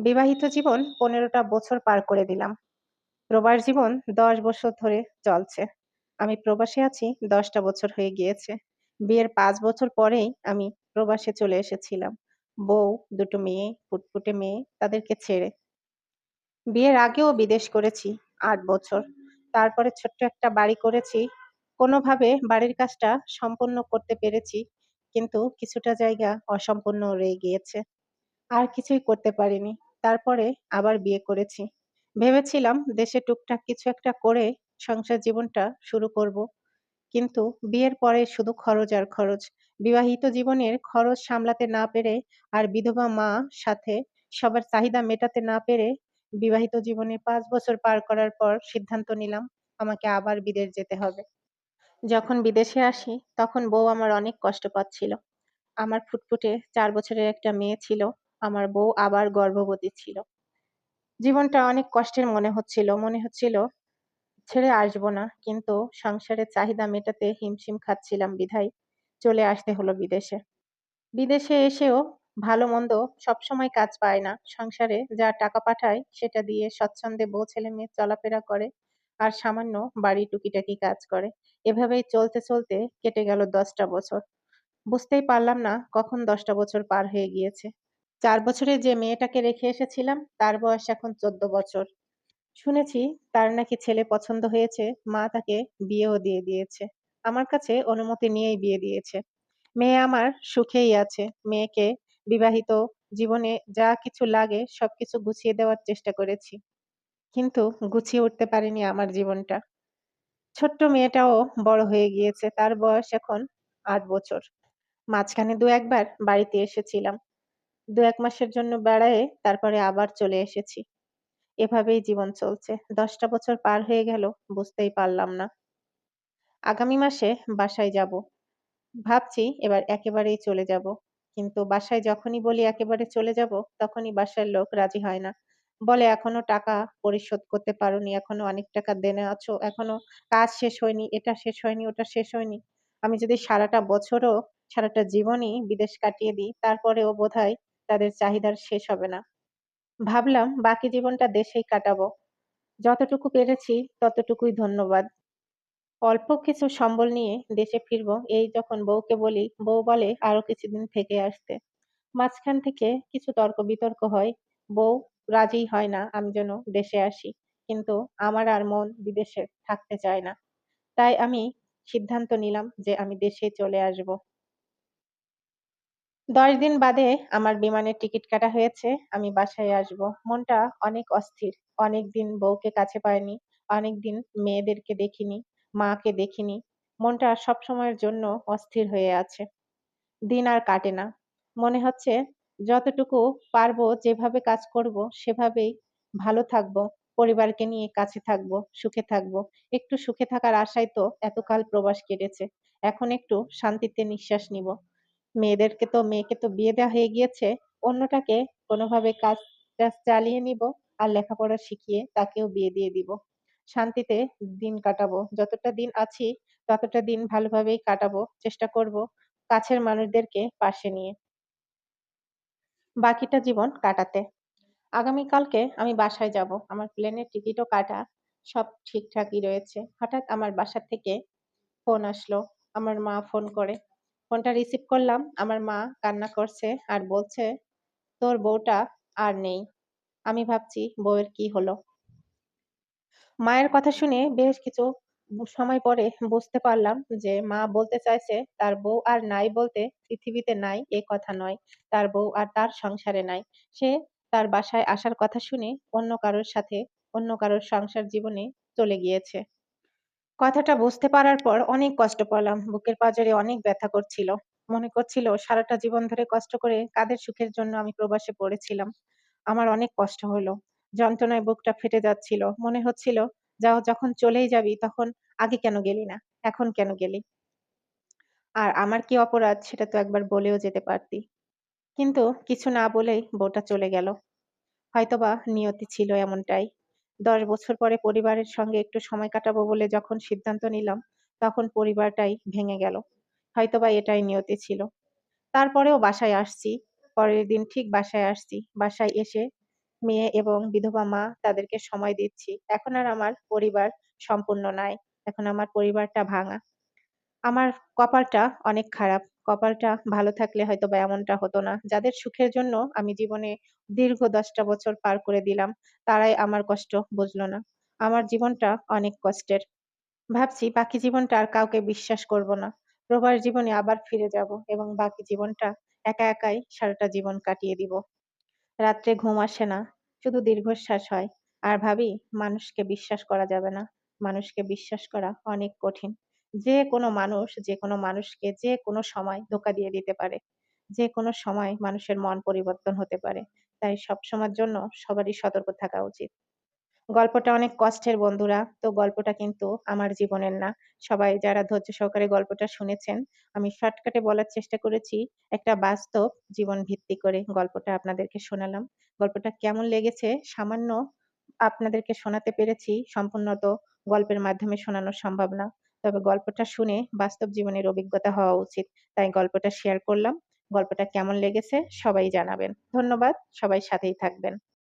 বিবাহিত জীবন ১৫টা বছর পার করে দিলাম। প্রবাস জীবন ১০ বছর ধরে চলছে। আমি প্রবাসে আছি ১০টা বছর হয়ে গিয়েছে। বিয়ের ৫ বছর পরেই আমি প্রবাসে চলে এসেছিলাম। বউ, ২ টো মেয়ে, ফুটফুটে মেয়ে তাদেরকে ছেড়ে। বিয়ের আগেও বিদেশ করেছি ৮ বছর। তারপরে ছোট্ট একটা বাড়ি করেছি। কোনোভাবে বাড়ির কাজটা সম্পন্ন করতে পেরেছি। কিন্তু কিছুটা জায়গা অসম্পূর্ণ রয়ে গিয়েছে। আর কিছুই করতে পারিনি। তারপরে আবার বিয়ে করেছি। ভেবেছিলাম দেশে টুকটাক কিছু একটা করে সংসার জীবনটা শুরু করব। কিন্তু বিয়ের পরে শুধু খরচ আর খরচ। বিবাহিত জীবনের খরচ সামলাতে না পেরে আর বিধবা মা সাথে সবার চাহিদা মেটাতে না পেরে বিবাহিত জীবনে ৫ বছর পার করার পর সিদ্ধান্ত নিলাম আমাকে আবার বিদেশ যেতে হবে। যখন বিদেশে আসি তখন বউ আমার অনেক কষ্ট পাচ্ছিল। আমার ফুটফুটে ৪ বছরের একটা মেয়ে ছিল। আমার বউ আবার গর্ভবতী ছিল। জীবনটা অনেক কষ্টের মনে হচ্ছিল। মনে হচ্ছিল ছেড়ে আসবো না। কিন্তু সংসারের চাহিদা মেটাতে হিমশিম খাচ্ছিলাম বিধায় চলে আসতে হলো বিদেশে। বিদেশে এসেও ভালো-মন্দ সবসময় কাজ পায় না। সংসারে যা টাকা পাঠায় সেটা দিয়ে স্বচ্ছন্দে বউ ছেলেমেয়ে চলাফেরা করে আর সামান্য বাড়ির টুকিটাকি কাজ করে। এভাবেই চলতে, চলতে কেটে গেল ১০ টা বছর। বুঝতেই পারলাম না কখন ১০ টা বছর পার হয়ে গিয়েছে। ৪ বছরের যে মেয়েটাকে রেখে এসেছিলাম তার বয়স এখন ১৪ বছর। শুনেছি তার নাকি ছেলে পছন্দ হয়েছে, মা তাকে বিয়েও দিয়ে দিয়েছে। আমার কাছে অনুমতি নিয়েই বিয়ে দিয়েছে। মেয়ে আমার সুখেই আছে। মেয়েকে বিবাহিত জীবনে যা কিছু লাগে সবকিছু গুছিয়ে দেওয়ার চেষ্টা করেছি। কিন্তু গুছিয়ে উঠতে পারিনি আমার জীবনটা। ছোট্ট মেয়েটাও বড় হয়ে গিয়েছে। তার বয়স এখন ৮ বছর। মাঝখানে ২-১ বার বাড়িতে এসেছিলাম। ২-১ মাসের জন্য বেড়ায়ে তারপরে আবার চলে এসেছি। এভাবেই জীবন চলছে। ১০ টা বছর পার হয়ে গেল বুঝতেই পারলাম না। আগামী মাসে বাসায় যাব। ভাবছি এবার একেবারেই চলে যাব। কিন্তু বাসায় যখনই বলি একেবারে চলে যাব, তখনই বাসার লোক রাজি হয় না। বলে, "এখনো টাকা পরিশোধ করতে পারোনি, এখনো অনেক টাকা দেনা আছো, এখনো কাজ শেষ হয়নি, এটা শেষ হয়নি, ওটা শেষ হয়নি।" আমি যদি সারাটা বছরও, সারাটা জীবনই বিদেশ কাটিয়ে দিই, তারপরেও বোধহয় তাদের চাহিদার শেষ হবে না। ভাবলাম বাকি জীবনটা দেশেই কাটাবো। যতটুকু পেরেছি ততটুকুই ধন্যবাদ। অল্প কিছু সম্বল নিয়ে দেশে ফিরবো এই যখন বউকে বলি, বউ বলে আরো কিছুদিন থেকে আসতে। মাঝখান থেকে কিছু তর্ক-বিতর্ক হয়। বউ রাজিই হয় না আমি যেন দেশে আসি। কিন্তু আমার আর মন বিদেশে থাকতে চায় না। তাই আমি সিদ্ধান্ত নিলাম যে আমি দেশেই চলে আসবো। ১০ দিন বাদে আমার বিমানের টিকিট কাটা হয়েছে। আমি বাসায় আসবো। মনটা অনেক অস্থির। অনেকদিন বউকে কাছে পাইনি। অনেকদিন মেয়েদেরকে দেখিনি, মাকে দেখিনি। মনটা সবসময়ের জন্য অস্থির হয়ে আছে। দিন আর কাটে না। মনে হচ্ছে যতটুকু পারবো, যেভাবে কাজ করব সেভাবেই ভালো থাকবো। পরিবারকে নিয়ে কাছে থাকবো, সুখে থাকবো। একটু সুখে থাকার আশায় তো এতকাল প্রবাস কেটেছে। এখন একটু শান্তিতে নিঃশ্বাস নিবো। মেয়েকে তো বিয়ে দেওয়া হয়ে গিয়েছে। অন্যটাকে কোনোভাবে কাজ-টাজ চালিয়ে নিবো আর লেখাপড়া শিখিয়ে তাকেও বিয়ে দিয়ে দিব। শান্তিতে দিন কাটাবো। যতটা দিন আছি ততটা দিন ভালোভাবেই কাটাবো। চেষ্টা করব কাছের মানুষদেরকে পাশে নিয়ে বাকিটা জীবন কাটাতে। আগামীকালকে আমি বাসায় যাব। আমার প্লেনের টিকিটও কাটা। সব ঠিকঠাকই রয়েছে। হঠাৎ আমার বাসা থেকে ফোন আসলো। আমার মা ফোন করে। ফোনটা রিসিভ করলাম। আমার মা কান্না করছে আর বলছে, "তোর বউটা আর নেই।" আমি ভাবছি বউয়ের কি হলো? মায়ের কথা শুনে বেশ কিছু সময় পরে বুঝতে পারলাম যে মা বলতে চাইছে তার বউ আর নাই বলতে পৃথিবীতে নাই এ কথা নয়। তার বউ আর তার সংসারে নাই। সে তার বাসায় আসার কথা শুনে অন্য কারোর সাথে অন্য কারোর সংসার জীবনে চলে গিয়েছে। কথাটা বুঝতে পারার পর অনেক কষ্ট পেলাম। বুকের পাঁজরে অনেক ব্যথা করছিল। মনে করছিল সারাটা জীবন ধরে কষ্ট করে কাদের সুখের জন্য আমি প্রবাসে পড়েছিলাম। আমার অনেক কষ্ট হলো। যন্ত্রণায় বুকটা ফেটে যাচ্ছিল। মনে হচ্ছিল যখন চলেই যাবি তখন আগে কেন গেলি না? এখন কেন গেলি? আর আমার কি অপরাধ সেটা তো একবার বলেও যেতে পারতি। কিন্তু কিছু না বলেই বউটা চলে গেল। হয়তোবা নিয়তি ছিল এমনটাই। ১০ বছর পরে পরিবারের সঙ্গে একটু সময় কাটাবো বলে যখন সিদ্ধান্ত নিলাম, তখন পরিবারটাই ভেঙে গেল। হয়তোবা এটাই নিয়তি ছিল। তারপরেও বাসায় আসছি। পরের দিন ঠিক বাসায় আসছি। বাসায় এসে মেয়ে এবং বিধবা মা তাদেরকে সময় দিচ্ছি। এখন আর আমার পরিবার সম্পূর্ণ নাই। এখন আমার পরিবারটা ভাঙা। আমার কপালটা অনেক খারাপ। কপালটা ভালো থাকলে হয়তোবা এমনটা হতো না। যাদের সুখের জন্য আমি জীবনে দীর্ঘ ১০ টা বছর পার করে দিলাম, তারাই আমার কষ্ট বুঝল না। আমার জীবনটা অনেক কষ্টের। ভাবছি বাকি জীবনটা আর কাউকে বিশ্বাস করব না। প্রবাস জীবনে আবার ফিরে যাব এবং বাকি জীবনটা একা একাই সারাটা জীবন কাটিয়ে দিব। রাত্রে ঘুম আসে না, শুধু দীর্ঘশ্বাস হয়। আর ভাবি মানুষকে বিশ্বাস করা যাবে না। মানুষকে বিশ্বাস করা অনেক কঠিন। যেকোনো মানুষ যেকোনো মানুষকে যেকোনো সময় ধোঁকা দিয়ে দিতে পারে। যেকোনো সময় মানুষের মন পরিবর্তন হতে পারে। তাই সবসময়ের জন্য সবারই সতর্ক থাকা উচিত। গল্পটা অনেক কষ্টের বন্ধুরা। তো গল্পটা কিন্তু আমার জীবনের না। সবাই যারা ধৈর্য সহকারে গল্পটা শুনেছেন, আমি শর্টকাটে বলার চেষ্টা করেছি। একটা বাস্তব জীবন ভিত্তি করে গল্পটা আপনাদেরকে শোনালাম। গল্পটা কেমন লেগেছে সামান্য আপনাদেরকে শোনাতে পেরেছি। সম্পূর্ণ তো গল্পের মাধ্যমে শোনানো সম্ভব না। তবে গল্পটা শুনে বাস্তব জীবনের অভিজ্ঞতা হওয়া উচিত। তাই গল্পটা শেয়ার করলাম। গল্পটা কেমন লেগেছে সবাই জানাবেন। ধন্যবাদ। সবাই সাথেই থাকবেন।